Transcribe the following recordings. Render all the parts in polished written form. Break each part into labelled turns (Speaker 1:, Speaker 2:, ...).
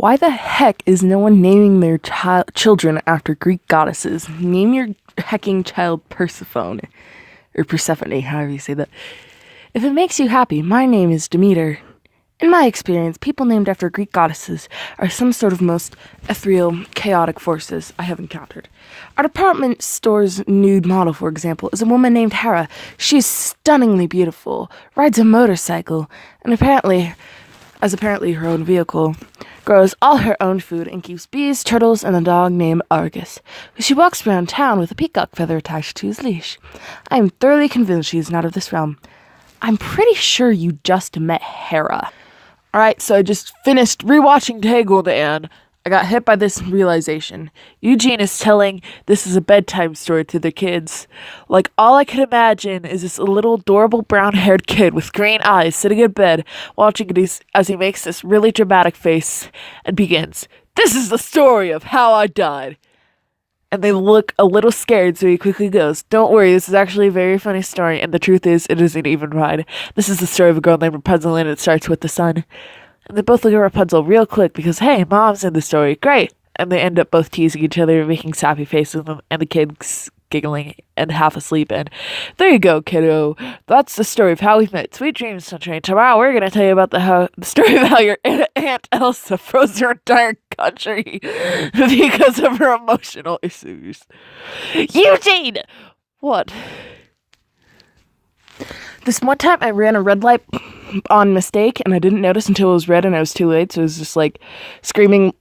Speaker 1: Why the heck is no one naming their children after Greek goddesses? Name your hecking child Persephone. Or Persephone, however you say that. If it makes you happy, my name is Demeter. In my experience, people named after Greek goddesses are some sort of most ethereal, chaotic forces I have encountered. Our department store's nude model, for example, is a woman named Hera. She's stunningly beautiful, rides a motorcycle, and apparently her own vehicle, grows all her own food, and keeps bees, turtles, and a dog named Argus. She walks around town with a peacock feather attached to his leash. I am thoroughly convinced she is not of this realm. I'm pretty sure you just met Hera. Alright, so I just finished rewatching Tangled and I got hit by this realization. Eugene is telling this is a bedtime story to the kids. Like, all I can imagine is this little adorable brown-haired kid with green eyes sitting in bed watching it as he makes this really dramatic face and begins, "This is the story of how I died." And they look a little scared, so he quickly goes, "Don't worry, this is actually a very funny story, and the truth is, it isn't even right. This is the story of a girl named Rapunzel, and it starts with the sun." And they both look at Rapunzel real quick because, hey, mom's in the story, great! And they end up both teasing each other and making sappy faces, and the kid's giggling and half asleep, and there you go, kiddo. That's the story of how we met. Sweet dreams, sunshine. Tomorrow we're going to tell you about the story of how your Aunt Elsa froze her entire country because of her emotional issues. Eugene! What? This one time I ran a red light on mistake, and I didn't notice until it was red and I was too late, so it was just like screaming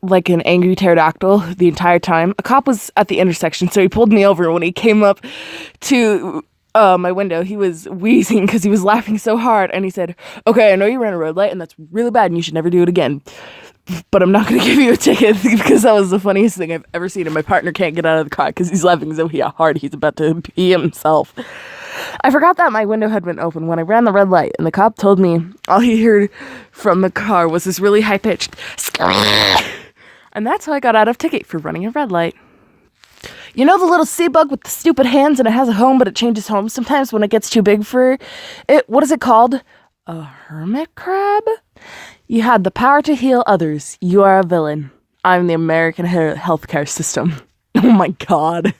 Speaker 1: like an angry pterodactyl the entire time. A cop was at the intersection, so he pulled me over. When he came up to my window, he was wheezing because he was laughing so hard, and he said, "Okay, I know you ran a red light, and that's really bad, and you should never do it again. But I'm not going to give you a ticket," because that was the funniest thing I've ever seen, and my partner can't get out of the car because he's laughing so hard he's about to pee himself. I forgot that my window had been open when I ran the red light, and the cop told me all he heard from the car was this really high-pitched scream. And that's how I got out of ticket for running a red light. You know the little sea bug with the stupid hands and it has a home, but it changes homes sometimes when it gets too big for it? What is it called? A hermit crab? You had the power to heal others. You are a villain. I'm the American healthcare system. Oh my god.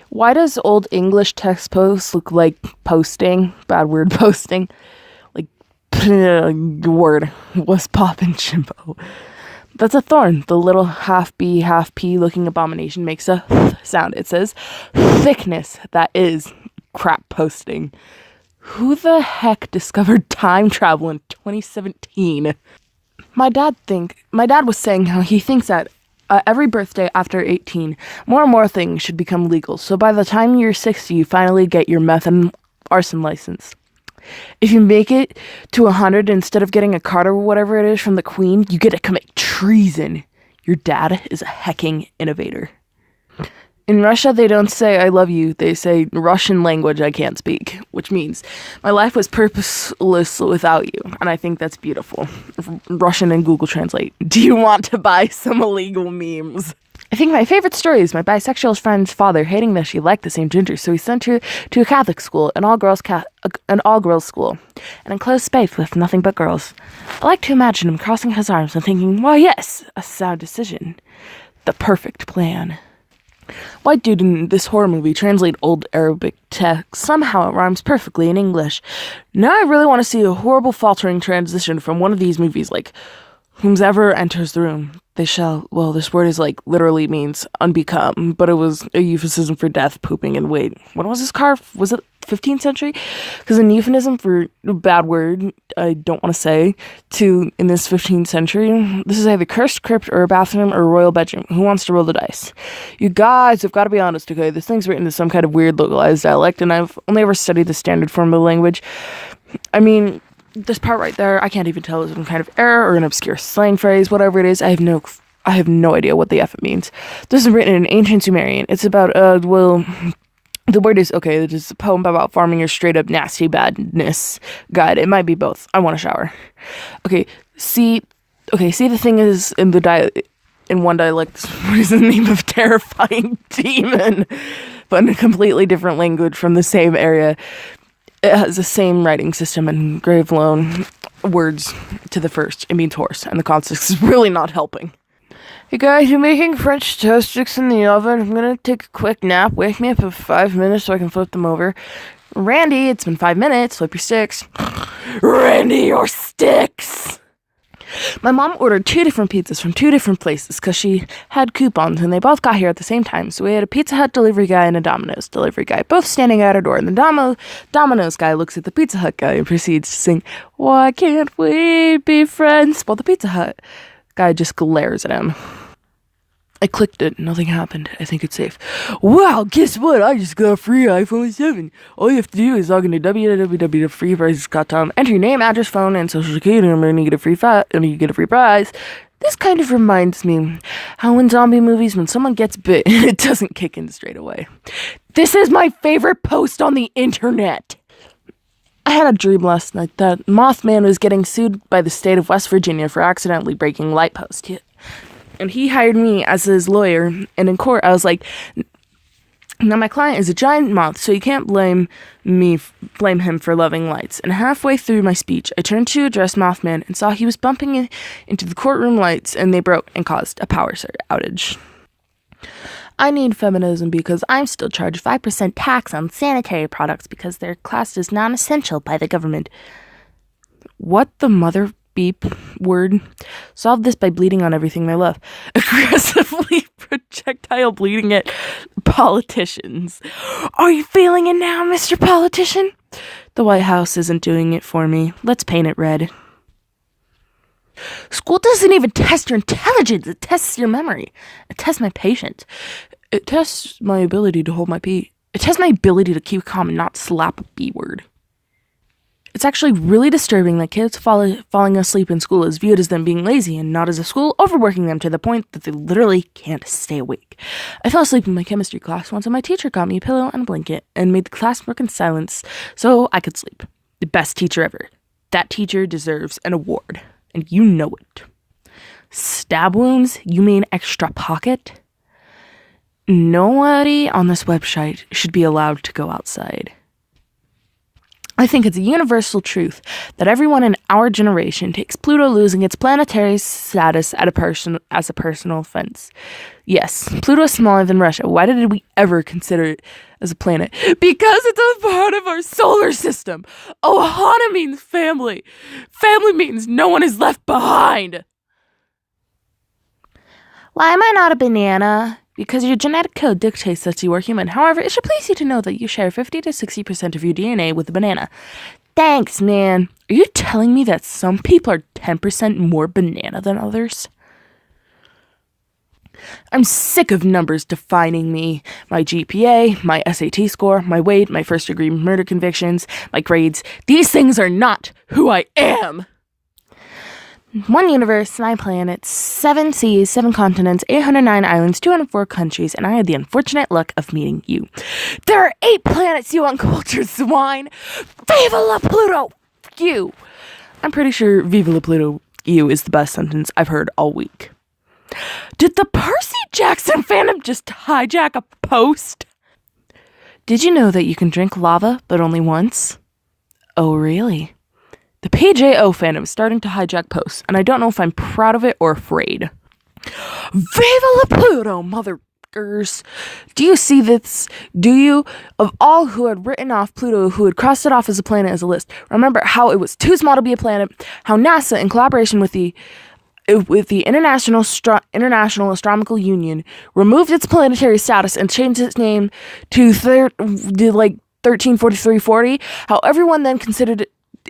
Speaker 1: Why does Old English text post look like posting? Bad word, posting. Like, word. What's poppin', chimpo? That's a thorn. The little half bee, half pea looking abomination makes a sound. It says thickness. That is crap posting. Who the heck discovered time travel in 2017? My dad was saying how he thinks that every birthday after 18, more and more things should become legal. So by the time you're 60, you finally get your meth and arson license. If you make it to 100, instead of getting a card or whatever it is from the Queen, you get to commit treason. Your dad is a hecking innovator. In Russia, they don't say "I love you." They say Russian language I can't speak, which means my life was purposeless without you, and I think that's beautiful. Russian and Google Translate. Do you want to buy some illegal memes? I think my favorite story is my bisexual friend's father hating that she liked the same gender, so he sent her to a Catholic school, an all-girls school, an enclosed space with nothing but girls. I like to imagine him crossing his arms and thinking, "Why, yes, a sound decision. The perfect plan." Why didn't this horror movie translate old Arabic text? Somehow it rhymes perfectly in English. Now I really want to see a horrible faltering transition from one of these movies, like, "Whomsoever enters the room, they shall," well, this word is like, literally means unbecome, but it was a euphemism for death, pooping, and wait, when was this car? Was it 15th century? Because a euphemism for a bad word, I don't want to say, in this 15th century, this is either cursed crypt or a bathroom or a royal bedroom. Who wants to roll the dice? You guys have got to be honest, okay? This thing's written in some kind of weird localized dialect, and I've only ever studied the standard form of the language. I mean, this part right there, I can't even tell is some kind of error or an obscure slang phrase, whatever it is. I have no idea what the F it means. This is written in ancient Sumerian. It's about, the word is, okay, it is a poem about farming your straight up nasty badness. God, it might be both. I want a shower. See, the thing is, in one dialect, what is the name of terrifying demon? But in a completely different language from the same area. It has the same writing system and grave loan. words to the first. It means horse, and the context is really not helping. Hey guys, I'm making French toast sticks in the oven. I'm gonna take a quick nap. Wake me up in 5 minutes so I can flip them over. Randy, it's been 5 minutes. Flip your sticks. Randy, your sticks! My mom ordered 2 different pizzas from 2 different places because she had coupons and they both got here at the same time. So we had a Pizza Hut delivery guy and a Domino's delivery guy, both standing at our door. And the Domino's guy looks at the Pizza Hut guy and proceeds to sing, "Why can't we be friends?" While the Pizza Hut guy just glares at him. I clicked it. Nothing happened. I think it's safe. Wow, guess what? I just got a free iPhone 7. All you have to do is log into www.freeprices.com, enter your name, address, phone, and social security number, and you get a free prize. This kind of reminds me how in zombie movies, when someone gets bit, it doesn't kick in straight away. This is my favorite post on the internet. I had a dream last night that Mothman was getting sued by the state of West Virginia for accidentally breaking light post. And he hired me as his lawyer, and in court I was like, now my client is a giant moth, so you can't blame him for loving lights. And halfway through my speech, I turned to address Mothman and saw he was bumping into the courtroom lights, and they broke and caused a power outage. I need feminism because I'm still charged 5% tax on sanitary products because they're classed as non-essential by the government. What the mother beep word? Solve this by bleeding on everything they love. Aggressively projectile bleeding at politicians. Are you feeling it now, Mr. Politician? The White House isn't doing it for me. Let's paint it red. School doesn't even test your intelligence. It tests your memory. It tests my patience. It tests my ability to hold my pee. It tests my ability to keep calm and not slap a B word. It's actually really disturbing that kids falling asleep in school is viewed as them being lazy and not as a school overworking them to the point that they literally can't stay awake. I fell asleep in my chemistry class once and my teacher got me a pillow and a blanket and made the class work in silence so I could sleep. The best teacher ever. That teacher deserves an award, and you know it. Stab wounds? You mean extra pocket? Nobody on this website should be allowed to go outside. I think it's a universal truth that everyone in our generation takes Pluto losing its planetary status as a personal offense. Yes, Pluto is smaller than Russia. Why did we ever consider it as a planet? Because it's a part of our solar system. Ohana means family. Family means no one is left behind. Why am I not a banana? Because your genetic code dictates that you are human. However, it should please you to know that you share 50 to 60% of your DNA with a banana. Thanks, man. Are you telling me that some people are 10% more banana than others? I'm sick of numbers defining me. My GPA, my SAT score, my weight, my first-degree murder convictions, my grades. These things are not who I am. 1 universe, 9 planets, 7 seas, 7 continents, 809 islands, 204 countries, and I had the unfortunate luck of meeting you. There are 8 planets, you uncultured swine! Viva la Pluto! You! I'm pretty sure Viva la Pluto, you is the best sentence I've heard all week. Did the Percy Jackson fandom just hijack a post? Did you know that you can drink lava, but only once? Oh, really? The PJO fandom is starting to hijack posts, and I don't know if I'm proud of it or afraid. Viva la Pluto, motherfuckers! Do you see this? Do you? Of all who had written off Pluto, who had crossed it off as a planet as a list, remember how it was too small to be a planet, how NASA, in collaboration with the International Astronomical Union, removed its planetary status and changed its name to 134340, how everyone then considered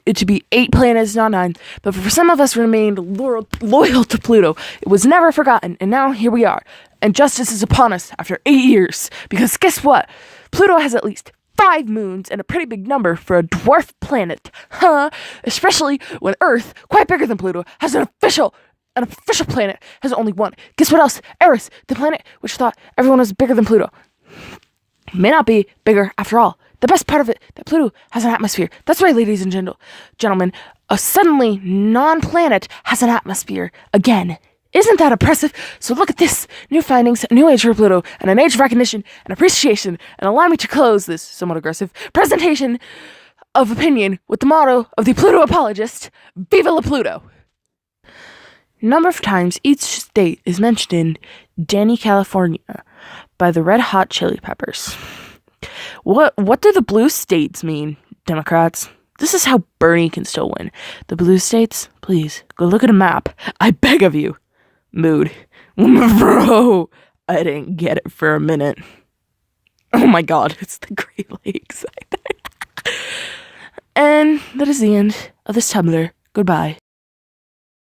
Speaker 1: it to be 8 planets, not 9, but for some of us remained loyal to Pluto. It was never forgotten, and now here we are, and justice is upon us after 8 years, because guess what? Pluto has at least 5 moons and a pretty big number for a dwarf planet, especially when Earth, quite bigger than Pluto, has an official planet, has only 1. Guess what else? Eris, the planet which thought everyone was bigger than Pluto, may not be bigger after all. The best part of it, that Pluto has an atmosphere. That's right, ladies and gentlemen. A suddenly non-planet has an atmosphere again. Isn't that impressive? So look at this. New findings, a new age for Pluto, and an age of recognition and appreciation. And allow me to close this somewhat aggressive presentation of opinion with the motto of the Pluto apologist, Viva la Pluto. Number of times each state is mentioned in Danny, California by the Red Hot Chili Peppers. What do the blue states mean, Democrats? This is how Bernie can still win. The blue states, please, go look at a map. I beg of you. Mood. Bro, I didn't get it for a minute. Oh my god, it's the Great Lakes. And that is the end of this Tumblr. Goodbye.